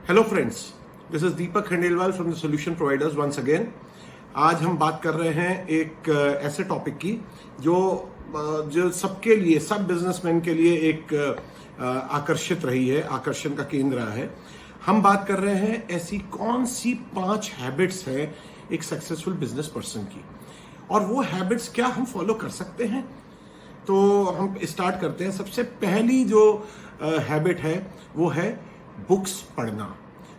Hello friends, this is Deepak Khandelwal from the solution providers once again. आज हम बात कर रहे हैं एक ऐसे टॉपिक की जो सबके लिए, सब बिजनेसमैन के लिए एक आकर्षित रही है, आकर्षण का केंद्र रहा है। हम बात कर रहे हैं ऐसी कौन सी 5 हैबिट्स हैं एक सक्सेसफुल बिजनेस पर्सन की, और वो हैबिट्स क्या हम फॉलो कर सकते हैं। तो हम स्टार्ट करते हैं। सबसे पहली जो हैबिट है वो है बुक्स पढ़ना।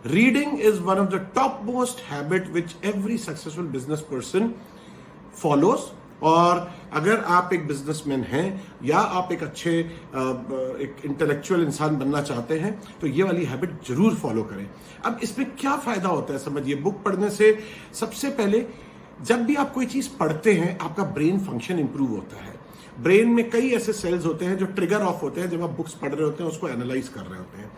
Reading is one of the top most habit which every successful business person follows. और अगर आप एक बिजनेसमैन हैं या आप एक अच्छे एक इंटेलेक्चुअल इंसान बनना चाहते हैं तो ये वाली हैबिट जरूर फॉलो करें। अब इसमें क्या फायदा होता है समझिए। बुक पढ़ने से सबसे पहले, जब भी आप कोई चीज पढ़ते हैं आपका ब्रेन फंक्शन इंप्रूव होता है। ब्रेन में कई ऐसे सेल्स होते हैं जो ट्रिगर ऑफ होते हैं जब आप बुक्स पढ़ रहे होते हैं, उसको एनालाइज कर रहे होते हैं।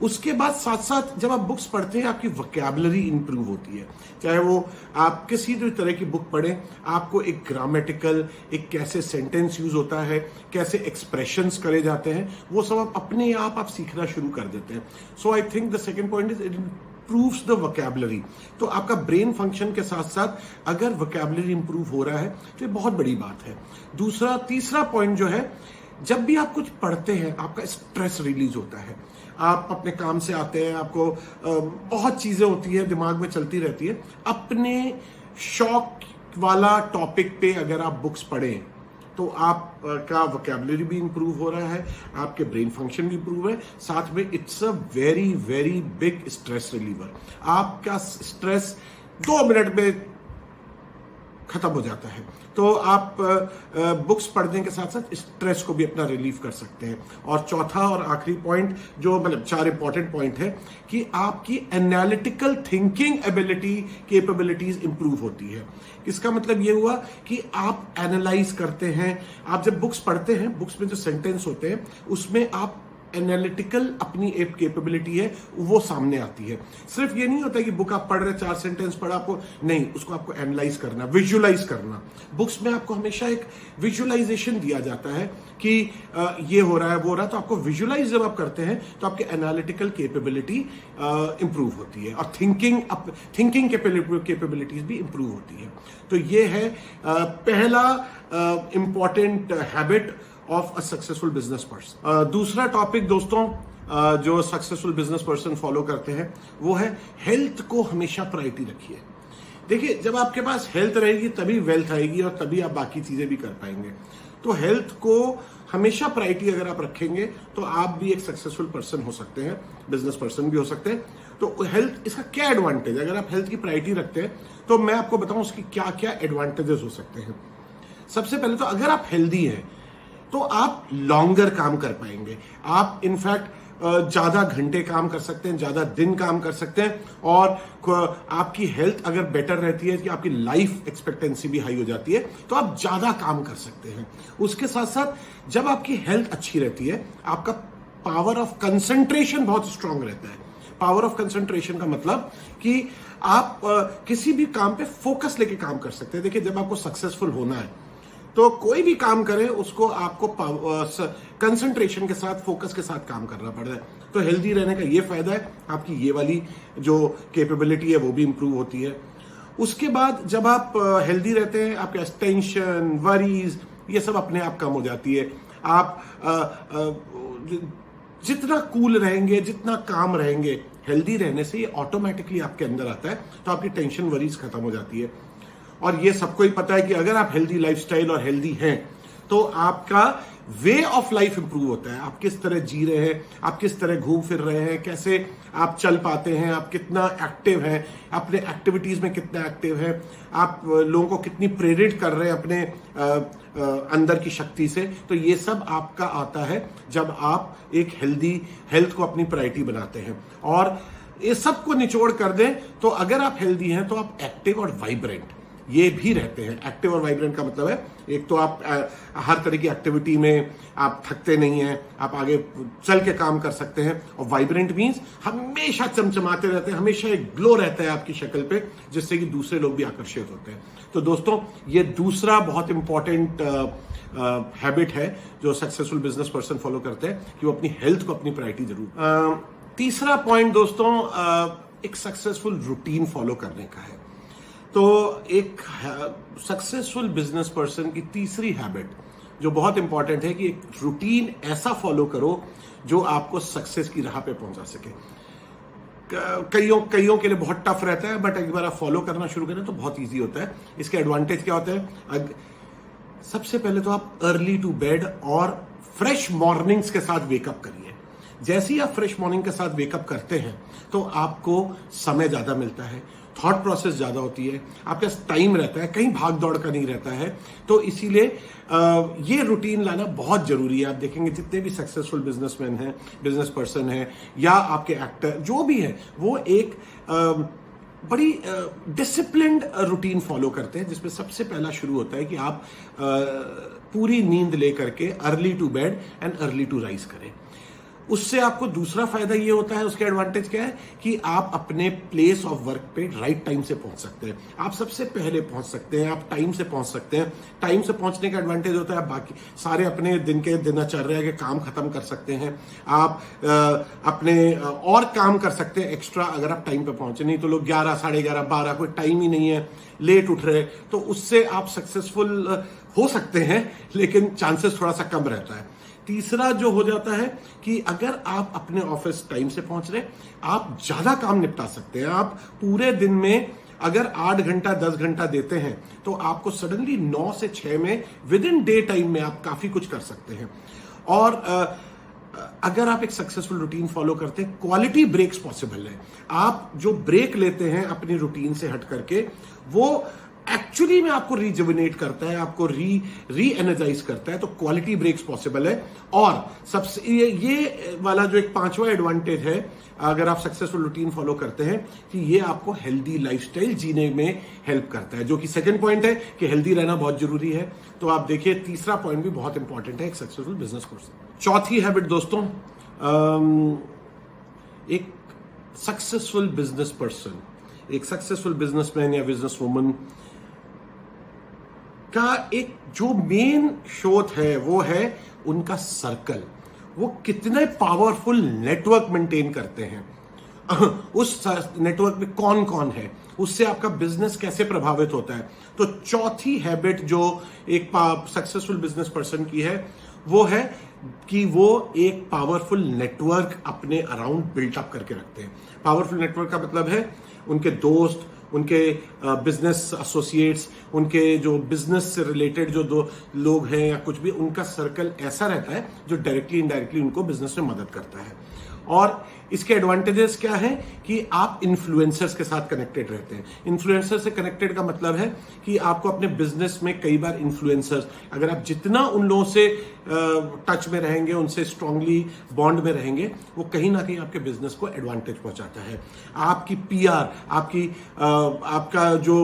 उसके बाद साथ साथ जब आप बुक्स पढ़ते हैं आपकी वोकैबुलरी इंप्रूव होती है। चाहे वो आप किसी भी तरह की बुक पढ़ें, आपको एक ग्रामेटिकल, एक कैसे सेंटेंस यूज होता है, कैसे एक्सप्रेशंस करे जाते हैं, वो सब आप अपने आप सीखना शुरू कर देते हैं। So I think the second point is it improves the vocabulary। तो आपका ब्रेन फंक्शन के साथ साथ अगर vocabulary इंप्रूव हो रहा है तो ये बहुत बड़ी बात है। तीसरा पॉइंट जो है, जब भी आप कुछ पढ़ते हैं आपका स्ट्रेस रिलीज होता है। आप अपने काम से आते हैं, आपको बहुत चीजें होती है, दिमाग में चलती रहती है। अपने शौक वाला टॉपिक पे अगर आप बुक्स पढ़ें तो आपका वोकैबुलरी भी इंप्रूव हो रहा है, आपके ब्रेन फंक्शन भी इंप्रूव है, साथ में it's a very very big stress reliever. आपका स्ट्रेस 2 मिनट में खत्म हो जाता है। तो आप बुक्स पढ़ने के साथ साथ स्ट्रेस को भी अपना रिलीव कर सकते हैं। और चौथा और आखिरी पॉइंट, जो मतलब 4 इंपॉर्टेंट पॉइंट है, कि आपकी analytical thinking ability, capabilities improve होती है। इसका मतलब ये हुआ कि आप एनालाइज करते हैं। आप जब बुक्स पढ़ते हैं, बुक्स में जो सेंटेंस होते हैं उसमें आप एनालिटिकल अपनी एक कैपेबिलिटी है वो सामने आती है। सिर्फ ये नहीं होता कि बुक आप पढ़ रहे, 4 सेंटेंस पढ़ा आपको, नहीं, उसको आपको एनालाइज करना, विजुअलाइज करना। बुक्स में आपको हमेशा एक विजुअलाइजेशन दिया जाता है कि ये हो रहा है, वो हो रहा है। तो आपको विजुअलाइज जब आप करते हैं तो आपकी एनालिटिकल कैपेबिलिटी इंप्रूव होती है और थिंकिंग कैपेबिलिटीज भी इंप्रूव होती है। तो ये है पहला important habit of a successful business person. दूसरा टॉपिक दोस्तों जो सक्सेसफुल बिजनेस पर्सन फॉलो करते हैं वो है हेल्थ को हमेशा प्रायोरिटी रखिए। देखिए, जब आपके पास हेल्थ रहेगी तभी वेल्थ आएगी और तभी आप बाकी चीजें भी कर पाएंगे। तो हेल्थ को हमेशा प्रायोरिटी अगर आप रखेंगे तो आप भी एक सक्सेसफुल पर्सन हो सकते हैं, बिजनेस पर्सन भी हो सकते हैं। तो हेल्थ, इसका क्या एडवांटेज, अगर आप हेल्थ की प्रायोरिटी रखते हैं तो मैं आपको बताऊं उसकी क्या क्या एडवांटेजेस हो सकते हैं। सबसे पहले तो अगर आप हेल्दी हैं तो आप लॉन्गर काम कर पाएंगे। आप इनफैक्ट ज्यादा घंटे काम कर सकते हैं, ज्यादा दिन काम कर सकते हैं, और आपकी हेल्थ अगर बेटर रहती है कि आपकी लाइफ एक्सपेक्टेंसी भी हाई हो जाती है तो आप ज्यादा काम कर सकते हैं। उसके साथ साथ जब आपकी हेल्थ अच्छी रहती है आपका पावर ऑफ कंसंट्रेशन बहुत स्ट्रांग रहता है। पावर ऑफ कंसंट्रेशन का मतलब कि आप किसी भी काम पे फोकस लेके काम कर सकते हैं। देखिए, जब आपको सक्सेसफुल होना है तो कोई भी काम करें उसको आपको कंसंट्रेशन के साथ, फोकस के साथ काम करना पड़ता है। तो हेल्दी रहने का ये फायदा है, आपकी ये वाली जो कैपेबिलिटी है वो भी इंप्रूव होती है। उसके बाद जब आप हेल्दी रहते हैं आपके टेंशन, वरीज, ये सब अपने आप कम हो जाती है। आप जितना कूल रहेंगे, जितना काम रहेंगे, हेल्दी रहने से ये ऑटोमेटिकली आपके अंदर आता है। तो आपकी टेंशन, वरीज खत्म हो जाती है। और ये सबको ही पता है कि अगर आप हेल्दी लाइफस्टाइल और हेल्दी हैं तो आपका वे ऑफ लाइफ इंप्रूव होता है। आप किस तरह जी रहे हैं, आप किस तरह घूम फिर रहे हैं, कैसे आप चल पाते हैं, आप कितना एक्टिव हैं, अपने एक्टिविटीज में कितना एक्टिव हैं, आप लोगों को कितनी प्रेरित कर रहे हैं अपने अंदर की शक्ति से। तो ये सब आपका आता है जब आप एक हेल्दी हेल्थ को अपनी प्रायोरिटी बनाते हैं। और ये सबको निचोड़ कर दें तो अगर आप हेल्दी हैं तो आप एक्टिव और वाइब्रेंट ये भी रहते हैं। एक्टिव और वाइब्रेंट का मतलब है, एक तो आप हर तरह की एक्टिविटी में आप थकते नहीं हैं, आप आगे चल के काम कर सकते हैं। और वाइब्रेंट मींस हमेशा चमचमाते रहते हैं, हमेशा एक ग्लो रहता है आपकी शक्ल पे, जिससे कि दूसरे लोग भी आकर्षित होते हैं। तो दोस्तों, ये दूसरा बहुत इंपॉर्टेंट हैबिट है जो सक्सेसफुल बिजनेस पर्सन फॉलो करते हैं कि वो अपनी हेल्थ को अपनी प्रायोरिटी जरूर तीसरा पॉइंट दोस्तों एक सक्सेसफुल रूटीन फॉलो करने का है। तो एक सक्सेसफुल बिजनेस पर्सन की तीसरी हैबिट जो बहुत इंपॉर्टेंट है कि एक रूटीन ऐसा फॉलो करो जो आपको सक्सेस की राह पे पहुंचा सके। कईयों के लिए बहुत टफ रहता है, बट एक बार आप फॉलो करना शुरू करें तो बहुत इजी होता है। इसके एडवांटेज क्या होते हैं? सबसे पहले तो आप अर्ली टू बेड और फ्रेश मॉर्निंग्स के साथ वेकअप करिए। जैसे ही आप फ्रेश मॉर्निंग के साथ वेकअप करते हैं तो आपको समय ज्यादा मिलता है, थॉट प्रोसेस ज्यादा होती है, आपके पास टाइम रहता है, कहीं भाग दौड़ का नहीं रहता है। तो इसीलिए ये रूटीन लाना बहुत जरूरी है। आप देखेंगे जितने भी सक्सेसफुल बिजनेसमैन हैं, बिजनेस पर्सन हैं या आपके एक्टर जो भी हैं, वो एक बड़ी डिसिप्लिन्ड रूटीन फॉलो करते हैं, जिसमें सबसे पहला शुरू होता है कि आप पूरी नींद लेकर के early to bed and early to rise करें। उससे आपको दूसरा फायदा ये होता है, उसके एडवांटेज क्या है कि आप अपने प्लेस ऑफ वर्क पे राइट टाइम से पहुंच सकते हैं। आप सबसे पहले पहुंच सकते हैं, आप टाइम से पहुंच सकते हैं। टाइम से पहुंचने का एडवांटेज होता है आप बाकी सारे अपने दिन के दिनचर्या के काम खत्म कर सकते हैं। आप अपने और काम कर सकते हैं एक्स्ट्रा अगर आप टाइम पे पहुंचे। नहीं तो लोग 11, 11:30, 12 कोई टाइम ही नहीं है, लेट उठ रहे, तो उससे आप सक्सेसफुल हो सकते हैं लेकिन चांसेस थोड़ा सा कम रहता है। तीसरा जो हो जाता है कि अगर आप अपने ऑफिस टाइम से पहुंच रहे, आप ज्यादा काम निपटा सकते हैं। आप पूरे दिन में अगर 8 घंटा 10 घंटा देते हैं तो आपको सडनली 9 से 6 में विद इन डे टाइम में आप काफी कुछ कर सकते हैं। और अगर आप एक सक्सेसफुल रूटीन फॉलो करते हैं, क्वालिटी ब्रेक्स पॉसिबल है। आप जो ब्रेक लेते हैं अपनी रूटीन से हट करके, वो एक्चुअली में आपको रिजुविनेट करता है, आपको री एनर्जाइज करता है। तो क्वालिटी ब्रेक्स पॉसिबल है। और सबसे ये वाला जो एक पांचवा एडवांटेज है अगर आप सक्सेसफुल रूटीन फॉलो करते हैं कि ये आपको हेल्दी लाइफस्टाइल जीने में हेल्प करता है, जो कि सेकंड पॉइंट है कि हेल्दी रहना बहुत जरूरी है। तो आप देखिए तीसरा पॉइंट भी बहुत इंपॉर्टेंट है एक सक्सेसफुल बिजनेस पर्सन। चौथी हैबिट दोस्तों, एक सक्सेसफुल बिजनेस पर्सन, एक सक्सेसफुल बिजनेसमैन या बिजनेस वुमन का एक जो मेन शोध है वो है उनका सर्कल। वो कितने पावरफुल नेटवर्क मेंटेन करते हैं, उस नेटवर्क में कौन कौन है, उससे आपका बिजनेस कैसे प्रभावित होता है। तो चौथी हैबिट जो एक सक्सेसफुल बिजनेस पर्सन की है वो है कि वो एक पावरफुल नेटवर्क अपने अराउंड बिल्टअप करके रखते हैं। पावरफुल नेटवर्क का मतलब है उनके दोस्त, उनके बिजनेस एसोसिएट्स, उनके जो बिजनेस से रिलेटेड जो दो लोग हैं या कुछ भी, उनका सर्कल ऐसा रहता है जो डायरेक्टली इनडायरेक्टली उनको बिजनेस में मदद करता है। और इसके एडवांटेजेस क्या है कि आप इन्फ्लुएंसर्स के साथ कनेक्टेड रहते हैं। इन्फ्लुएंसर से कनेक्टेड का मतलब है कि आपको अपने बिजनेस में कई बार इन्फ्लुएंसर्स, अगर आप जितना उन लोगों से टच में रहेंगे, उनसे स्ट्रांगली बॉन्ड में रहेंगे, वो कहीं ना कहीं आपके बिजनेस को एडवांटेज पहुंचाता है। आपकी पीआर, आपका जो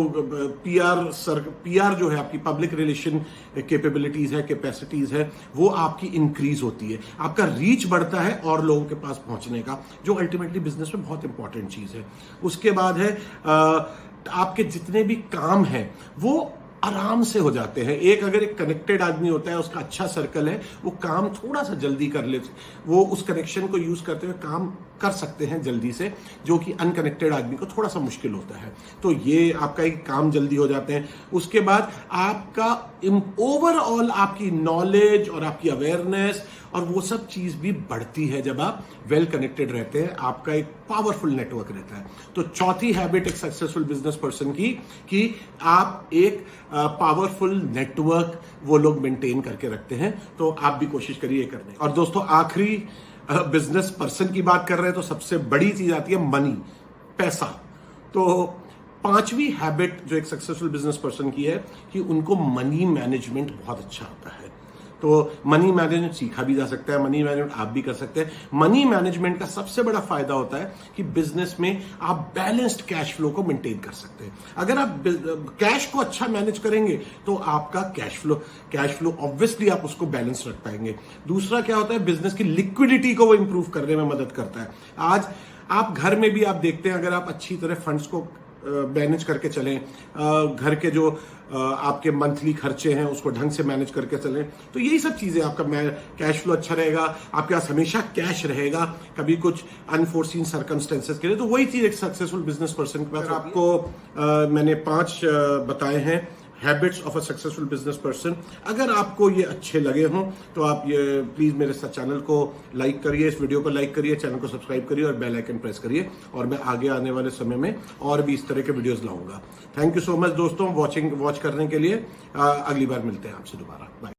पीआर जो है, आपकी पब्लिक रिलेशन कैपेबिलिटीज है, कैपेसिटीज है, वो आपकी इंक्रीज होती है। आपका रीच बढ़ता है और लोगों के पास पहुंचने का, जो अल्टीमेटली बिजनेस में बहुत इंपॉर्टेंट चीज है। उसके बाद है आपके जितने भी काम हैं वो आराम से हो जाते हैं। अगर एक कनेक्टेड आदमी होता है, उसका अच्छा सर्कल है, वो काम थोड़ा सा जल्दी कर ले, वो उस कनेक्शन को यूज करते हुए काम कर सकते हैं जल्दी से, जो कि अनकनेक्टेड आदमी को थोड़ा सा मुश्किल होता है। तो ये आपका एक काम जल्दी हो जाते हैं। उसके बाद आपका ओवरऑल आपकी नॉलेज और आपकी अवेयरनेस और वो सब चीज भी बढ़ती है जब आप वेल कनेक्टेड रहते हैं, आपका एक पावरफुल नेटवर्क रहता है। तो चौथी हैबिट एक सक्सेसफुल बिजनेस पर्सन की कि आप एक पावरफुल नेटवर्क वो लोग मेंटेन करके रखते हैं। तो आप भी कोशिश करिए करने। और दोस्तों आखिरी बिजनेस पर्सन की बात कर रहे हैं तो सबसे बड़ी चीज आती है मनी, पैसा। तो पांचवी हैबिट जो एक सक्सेसफुल बिजनेस पर्सन की है कि उनको मनी मैनेजमेंट बहुत अच्छा आता है। तो मनी मैनेजमेंट सीखा भी जा सकता है, मनी मैनेजमेंट आप भी कर सकते हैं। मनी मैनेजमेंट का सबसे बड़ा फायदा होता है कि बिजनेस में आप बैलेंस्ड कैश फ्लो को मेंटेन कर सकते हैं। अगर आप कैश को अच्छा मैनेज करेंगे तो आपका कैश फ्लो ऑब्वियसली आप उसको बैलेंस रख पाएंगे। दूसरा क्या होता है, बिजनेस की लिक्विडिटी को वो इंप्रूव करने में मदद करता है। आज आप घर में भी आप देखते हैं, अगर आप अच्छी तरह फंड्स को मैनेज करके चलें, घर के जो आपके मंथली खर्चे हैं उसको ढंग से मैनेज करके चलें, तो यही सब चीजें आपका कैश फ्लो अच्छा रहेगा, आपके पास हमेशा कैश रहेगा कभी कुछ अनफोर्सीन सर्कमस्टेंसेस के लिए। तो वही चीज एक सक्सेसफुल बिजनेस पर्सन के पास। आपको मैंने 5 बताए हैं habits of a successful business person. अगर आपको ये अच्छे लगे हों तो आप ये प्लीज मेरे साथ चैनल को लाइक करिए, इस वीडियो को लाइक करिए, चैनल को सब्सक्राइब करिए और बेल आइकन प्रेस करिए, और मैं आगे आने वाले समय में और भी इस तरह के वीडियोस लाऊंगा। थैंक यू सो मच दोस्तों वॉच करने के लिए। अगली बार मिलते हैं आपसे दोबारा। बाय।